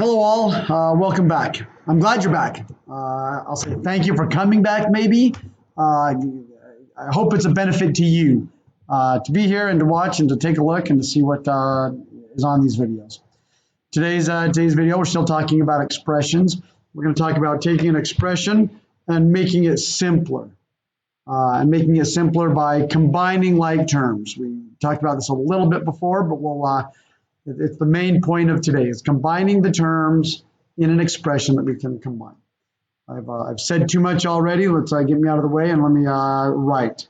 Hello all, welcome back. I'm glad you're back. I'll say thank you for coming back maybe. I hope it's a benefit to you to be here and to watch and to take a look and to see what is on these videos. Today's video, we're still talking about expressions. We're going to talk about taking an expression and making it simpler. By combining like terms. We talked about this a little bit before, but it's the main point of today, is combining the terms in an expression that we can combine. I've said too much already. Let's get me out of the way and let me write.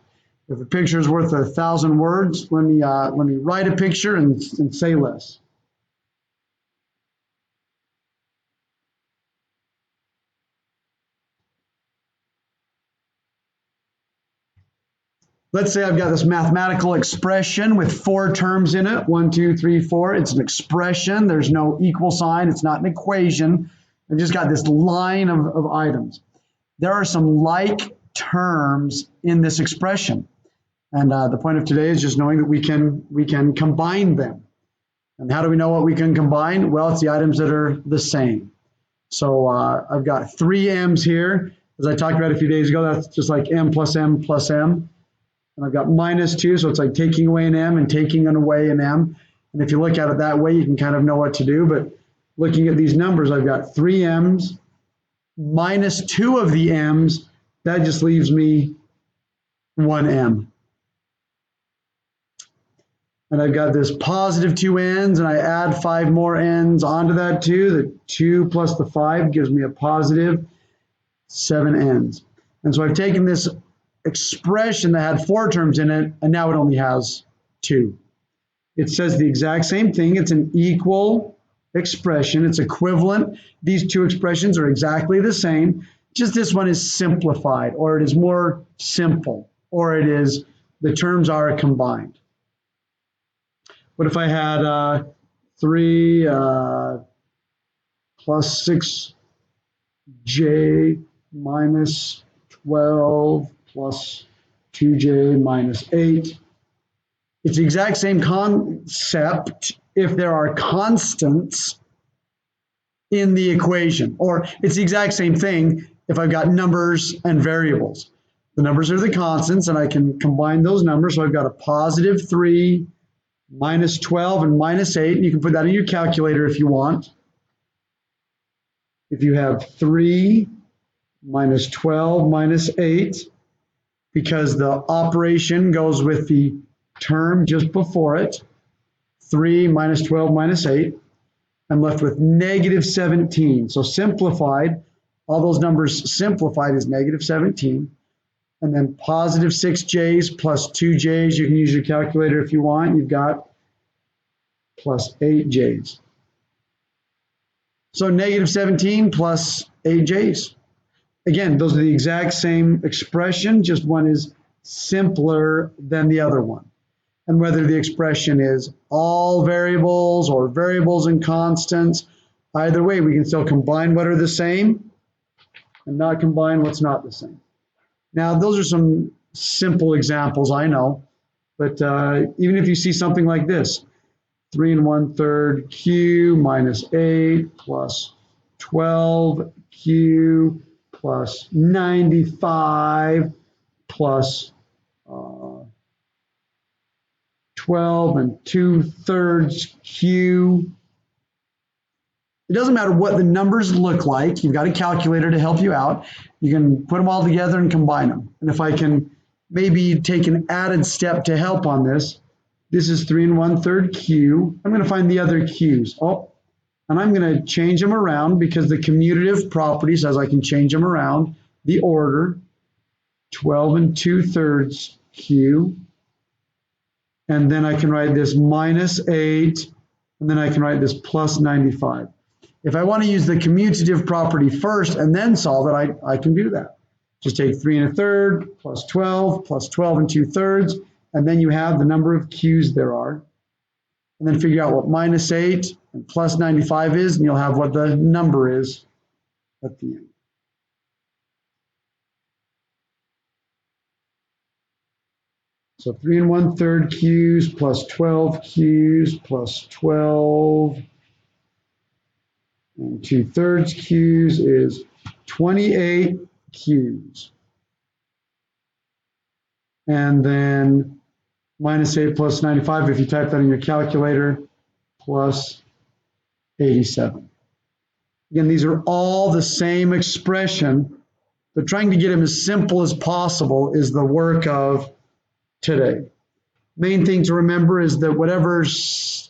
If a picture is worth 1,000 words, let me write a picture and say less. Let's say I've got this mathematical expression with 4 terms in it. 1, 2, 3, 4. It's an expression. There's no equal sign. It's not an equation. I've just got this line of items. There are some like terms in this expression. And the point of today is just knowing that we can combine them. And how do we know what we can combine? Well, it's the items that are the same. So I've got 3 m's here. As I talked about a few days ago, that's just like m plus m plus m. And I've got minus 2, so it's like taking away an m and taking away an m. And if you look at it that way, you can kind of know what to do. But looking at these numbers, I've got 3 m's minus 2 of the m's. That just leaves me 1 m. And I've got this positive 2 n's, and I add 5 more n's onto that 2. The 2 plus the 5 gives me a positive 7 n's. And so I've taken this expression that had 4 terms in it, and now it only has 2. It says the exact same thing. It's an equal expression. It's equivalent. These 2 expressions are exactly the same. Just this one is simplified, or it is more simple, or it is the terms are combined. What if I had 3 plus 6j minus 12 plus 2j minus 8. It's the exact same concept if there are constants in the equation, or it's the exact same thing if I've got numbers and variables. The numbers are the constants, and I can combine those numbers. So I've got a positive 3 minus 12 and minus 8. And you can put that in your calculator if you want. If you have 3 minus 12 minus 8, because the operation goes with the term just before it, 3 minus 12 minus 8, I'm left with negative 17. So simplified, all those numbers simplified is negative 17. And then positive 6j's plus 2j's, you can use your calculator if you want, you've got plus 8j's. So negative 17 plus 8j's. Again, those are the exact same expression, just one is simpler than the other one. And whether the expression is all variables or variables and constants, either way, we can still combine what are the same and not combine what's not the same. Now, those are some simple examples, I know, but even if you see something like this, 3 1/3 q minus 8 plus 12q plus 95 plus 12 2/3 q. It doesn't matter what the numbers look like. You've got a calculator to help you out. You can put them all together and combine them. And if I can maybe take an added step to help on this, this is 3 1/3 q. I'm going to find the other q's. And I'm going to change them around because the commutative property says I can change them around the order. 12 2/3 q. And then I can write this minus 8, and then I can write this plus 95. If I want to use the commutative property first and then solve it, I can do that. Just take 3 1/3 plus 12 2/3, and then you have the number of q's there are. And then figure out what minus 8 and plus 95 is, and you'll have what the number is at the end. So 3 1/3 q's plus 12 q's plus 12 And 2/3 Qs is 28 Qs. And then minus 8 plus 95, if you type that in your calculator, plus 87. Again, these are all the same expression, but trying to get them as simple as possible is the work of today. Main thing to remember is that whatever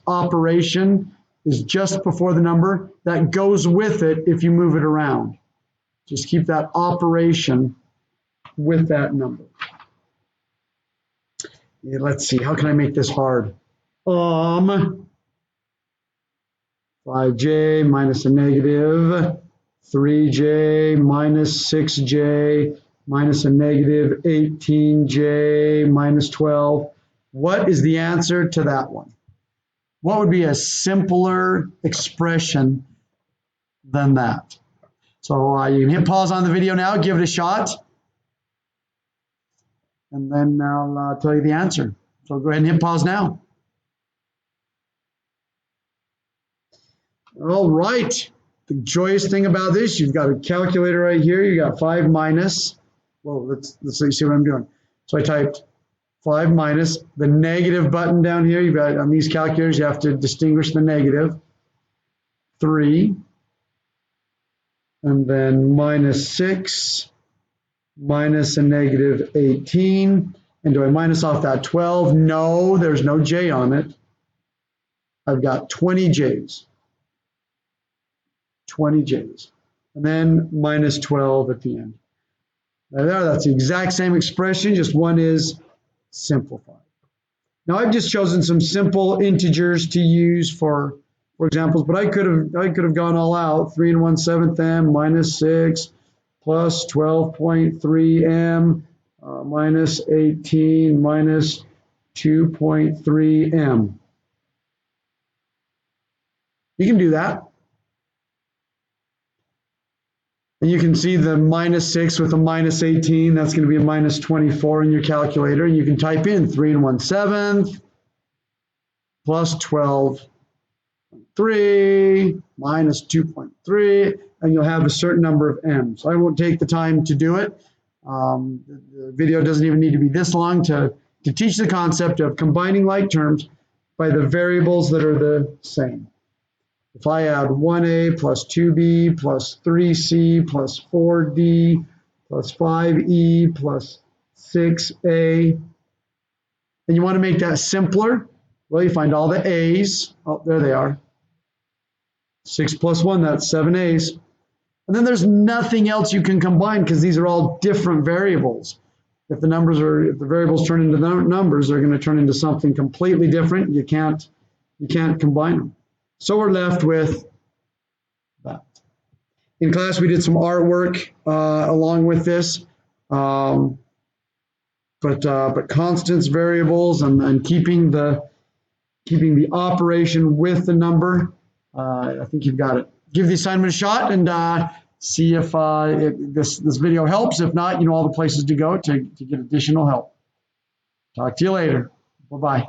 operation is just before the number, that goes with it if you move it around. Just keep that operation with that number. Yeah, let's see, how can I make this hard? 5j minus a negative 3j minus 6j minus a negative 18j minus 12. What is the answer to that one? What would be a simpler expression than that? So you can hit pause on the video now, give it a shot, and then I'll tell you the answer. So go ahead and hit pause now. All right. The joyous thing about this, you've got a calculator right here. You got 5 minus. Well, let's see what I'm doing. So I typed 5 minus the negative button down here. You've got on these calculators, you have to distinguish the negative. 3, and then minus 6, minus a negative 18. And do I minus off that 12? No, there's no j on it. I've got 20 j's. 20 j's. And then minus 12 at the end. There, that's the exact same expression, just one is simplified. Now I've just chosen some simple integers to use for examples, but I could have gone all out. 3 1/7 m minus 6 plus 12.3 m minus 18 minus 2.3 m. You can do that. And you can see the minus 6 with a minus 18, that's going to be a minus 24 in your calculator. And you can type in 3 1/7 plus 12.3 minus 2.3, and you'll have a certain number of m's. So I won't take the time to do it. The video doesn't even need to be this long to teach the concept of combining like terms by the variables that are the same. If I add 1a plus 2b plus 3c plus 4d plus 5e plus 6a, and you want to make that simpler, well, you find all the a's. Oh, there they are. 6 plus 1, that's 7 a's. And then there's nothing else you can combine because these are all different variables. If the variables turn into numbers, they're going to turn into something completely different. You can't combine them. So we're left with that. In class, we did some artwork along with this, but constants, variables, and keeping the operation with the number. I think you've got it. Give the assignment a shot and see if this video helps. If not, you know all the places to go to get additional help. Talk to you later. Bye-bye.